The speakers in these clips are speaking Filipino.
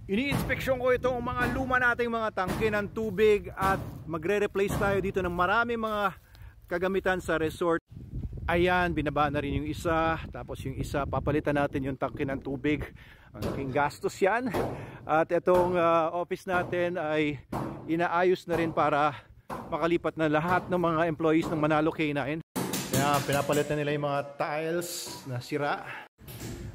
Ini-inspeksyon ko itong mga luma nating mga tangke ng tubig at magre-replace tayo dito ng marami mga kagamitan sa resort. Ayan, binaba na rin yung isa, tapos yung isa papalitan natin yung tangke ng tubig. Ang laking gastos yan. At itong office natin ay inaayos na rin para makalipat na lahat ng mga employees ng Manalo K9. Kaya pinapalitan nila yung mga tiles na sira.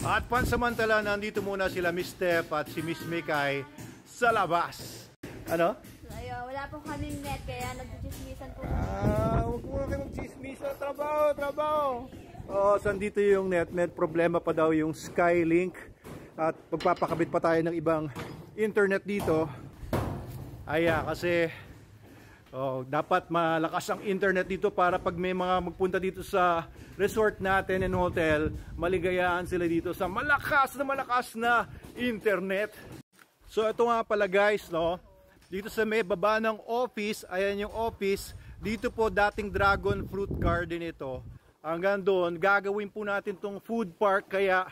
At pansamantala, nandito muna sila Miss Steph at si Miss Mikay sa labas. Ano? Wala po kaming net, kaya nagchismisan po. Huwag muna kayo magchismisan. Trabaho. Sandito yung net. May problema pa daw yung Skylink. At magpapakabit pa tayo ng ibang internet dito. Kasi dapat malakas ang internet dito para pag may mga magpunta dito sa resort natin and hotel, maligayahan sila dito sa malakas na internet. So ito nga pala guys, dito sa may baba ng office, ayan yung office, dito po dating dragon fruit garden ito. Hanggang doon, gagawin po natin tong food park, kaya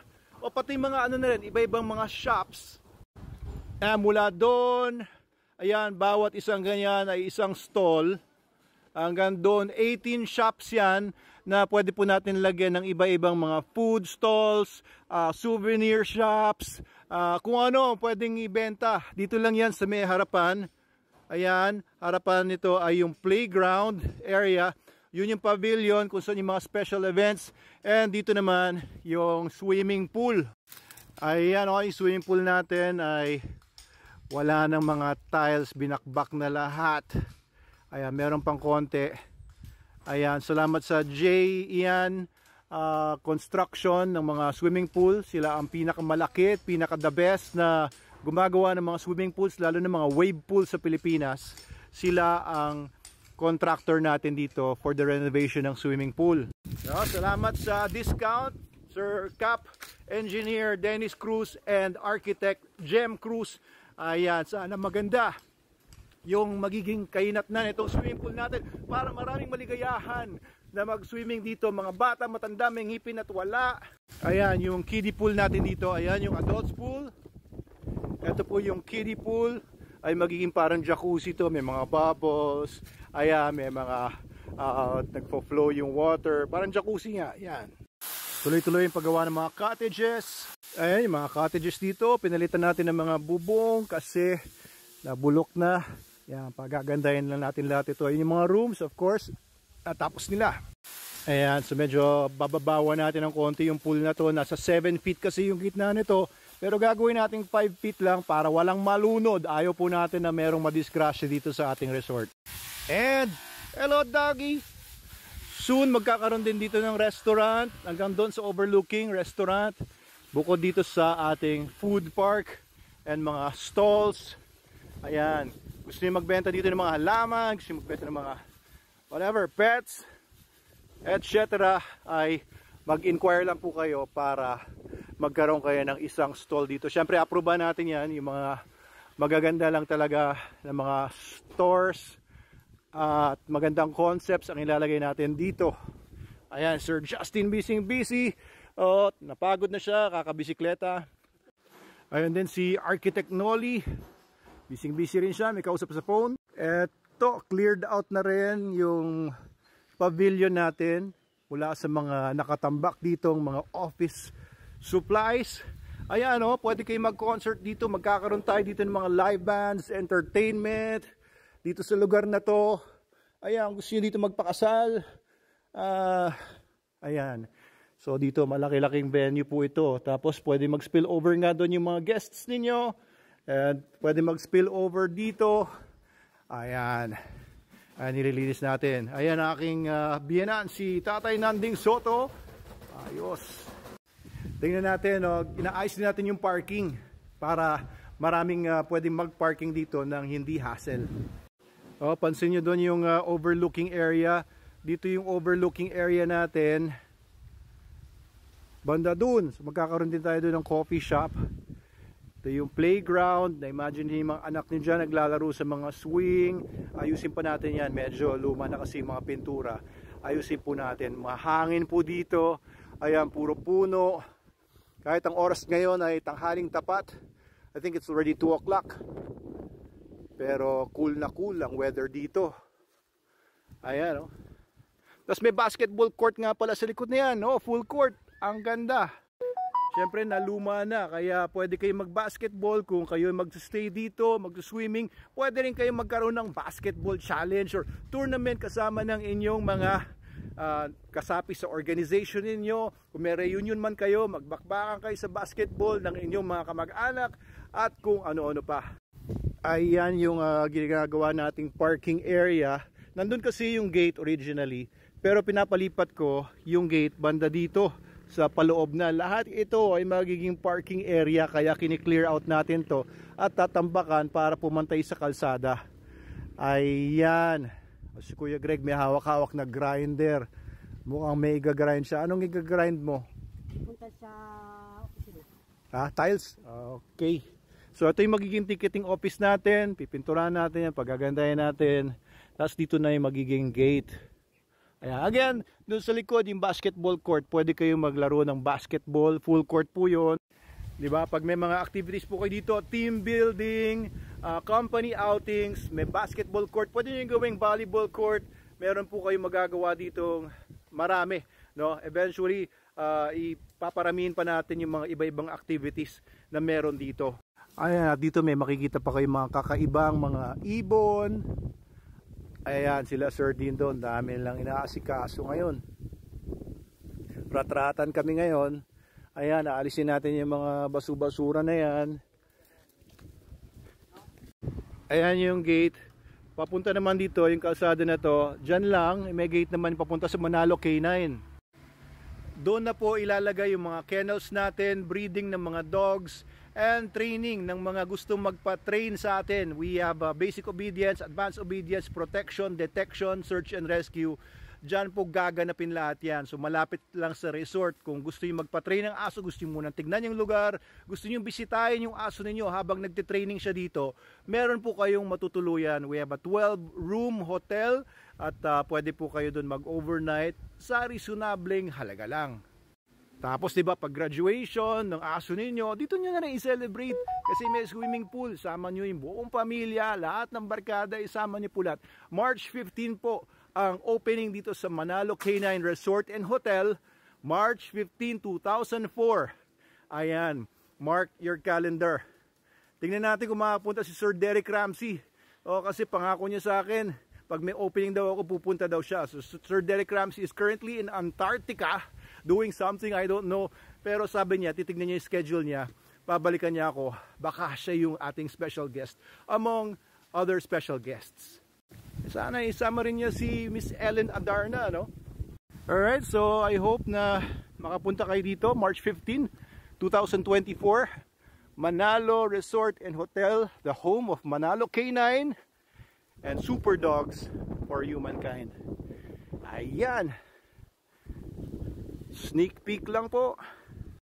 pati mga iba-ibang mga shops. Mula doon, ayan, bawat isang ganyan ay isang stall. Hanggang doon, 18 shops yan na pwede po natin lagyan ng iba-ibang mga food stalls, souvenir shops, kung ano pwedeng ibenta. Dito lang yan sa may harapan. Ayan, harapan nito ay yung playground area. Yun yung pavilion kung saan yung mga special events. And dito naman yung swimming pool. Ayan, yung swimming pool natin ay wala ng mga tiles, binakbak na lahat. Ayan, meron pang konti. Ayan, salamat sa Ian Construction ng mga swimming pool. Sila ang pinakamalaki, pinaka-the best na gumagawa ng mga swimming pools, lalo ng mga wave pool sa Pilipinas. Sila ang contractor natin dito for the renovation ng swimming pool. Salamat sa discount, Sir Cap, Engineer Dennis Cruz, and Architect Jem Cruz. Ayan, sana maganda yung magiging kainatnan itong swimming pool natin para maraming maligayahan na mag-swimming dito. Mga bata, matanda, may ngipin at wala. Ayan, yung kiddie pool natin dito. Ayan, yung adults pool. Ito po yung kiddie pool. Ay magiging parang jacuzzi to. May mga bubbles. Ayan, may mga nagpo-flow yung water. Parang jacuzzi nga. Ayan. Tuloy-tuloy yung paggawa ng mga cottages. Ayan, yung mga cottages dito. Pinalitan natin ng mga bubong kasi nabulok na. Ayan, pagagandahin lang natin lahat ito. Ayan yung mga rooms, of course. Natapos nila. Ayan, so medyo bababawan natin ng konti yung pool na to. Nasa 7 feet kasi yung gitna nito. Pero gagawin natin 5 feet lang para walang malunod. Ayaw po natin na merong madisgrasya dito sa ating resort. And, hello doggy! Soon magkakaroon din dito ng restaurant. Hanggang doon sa overlooking restaurant. Bukod dito sa ating food park and mga stalls. Ayan. Gusto niyo magbenta dito ng mga halaman, gusto niyo magbenta ng mga whatever, pets, etc. ay mag-inquire lang po kayo para magkaroon kayo ng isang stall dito. Siyempre, aproba natin yan. Yung mga magaganda lang talaga ng mga stores at magandang concepts ang ilalagay natin dito. Ayan, Sir Justin busy. Napagod na siya, kakabisikleta. Ayun din si Architect Nolly. Busy rin siya, may kausap sa phone. Eto, cleared out na rin yung pavilion natin mula sa mga nakatambak ditong mga office supplies. Ayan, pwede kayo mag-concert dito. Magkakaroon tayo dito ng mga live bands, entertainment dito sa lugar na to. Ayan, gusto nyo dito magpakasal. Ayan. So dito malaki-laking venue po ito. Tapos pwede mag-spill over nga doon yung mga guests ninyo. And pwede mag-spill over dito. Ayan. Ayan, nirelease natin. Ayan aking biyenan, si Tatay Nanding Soto. Ayos. Tingnan natin, inaayos din natin yung parking para maraming pwedeng mag-parking dito ng hindi hassle. Pansin nyo doon yung overlooking area. Dito yung overlooking area natin. Banda dun. So magkakaroon din tayo doon ng coffee shop. Ito yung playground. Na-imagine niyo yung mga anak niyo dyan naglalaro sa mga swing. Ayusin pa natin yan. Medyo luma na kasi mga pintura. Ayusin po natin. Mahangin po dito. Ayan, puro puno. Kahit ang oras ngayon ay tanghaling tapat. I think it's already 2 o'clock. Pero cool na cool ang weather dito. Ayan, oh. Tapos may basketball court nga pala sa likod na yan, oh, full court. Ang ganda. Siyempre naluma na, kaya pwede kayo mag-basketball. Kung kayo mag-stay dito, mag-swimming, pwede rin kayo magkaroon ng basketball challenge or tournament kasama ng inyong mga kasapi sa organization ninyo. Kung may reunion man kayo, magbakbakan kayo sa basketball ng inyong mga kamag-anak at kung ano-ano pa. Ayan yung ginagawa nating parking area. Nandun kasi yung gate originally, pero pinapalipat ko yung gate banda dito sa paloob na. Lahat ito ay magiging parking area, kaya kini-clear out natin to at tatambakan para pumantay sa kalsada. Ayan. Si Kuya Greg may hawak-hawak na grinder. Mukhang may igagrind siya. Anong igagrind mo? Punta sa opisina. Tiles? Okay. So ito yung magiging ticketing office natin. Pipinturahan natin yan, pagagandahin natin. Tapos dito na yung magiging gate. Ayan. Again, doon sa likod yung basketball court. Pwede kayo maglaro ng basketball. Full court po yun. Diba? Pag may mga activities po kayo dito, team building, company outings, may basketball court. Pwede nyo gawing volleyball court. Meron po kayo magagawa dito marami. No? Eventually, ipaparamihin pa natin yung mga iba-ibang activities na meron dito. Ayan, dito may makikita pa kayo mga kakaibang mga ibon. Ayan, sila Sir Dean doon. Dami lang inaasikaso ngayon. Ratratan kami ngayon. Ayan, aalisin natin yung mga basu-basura na yan. Ayan yung gate. Papunta naman dito, yung kalsada na to. Diyan lang, may gate naman papunta sa Manalo K9. Doon na po ilalagay yung mga kennels natin, breeding ng mga dogs, and training ng mga gustong magpa-train sa atin. We have basic obedience, advanced obedience, protection, detection, search and rescue. Diyan po gaganapin lahat yan. So malapit lang sa resort. Kung gusto nyo magpa-train ng aso, gusto nyo munang tignan yung lugar, gusto nyo bisitahin yung aso ninyo habang nagtitraining siya dito, meron po kayong matutuluyan. We have a 12-room hotel at pwede po kayo doon mag-overnight sa reasonableng halaga lang. Tapos diba, pag graduation ng aso ninyo, dito nyo na rin i-celebrate kasi may swimming pool. Sama nyo yung buong pamilya, lahat ng barkada, isama nyo po lahat. March 15 po ang opening dito sa Manalo K9 Resort and Hotel. March 15, 2004. Ayan, mark your calendar. Tingnan natin kung makapunta si Sir Derek Ramsey. Kasi pangako niya sa akin, pag may opening daw ako, pupunta daw siya. So Sir Derek Ramsey is currently in Antarctica doing something I don't know, pero sabi niya, titignan niya yung schedule niya, babalikan niya ako, baka siya yung ating special guest among other special guests. Sana isama rin niya si Miss Ellen Adarna, no? Alright, so I hope na makapunta kayo dito March 15, 2024, Manalo Resort and Hotel, the home of Manalo K9 and super dogs for humankind. Ayan, sneak peek lang po.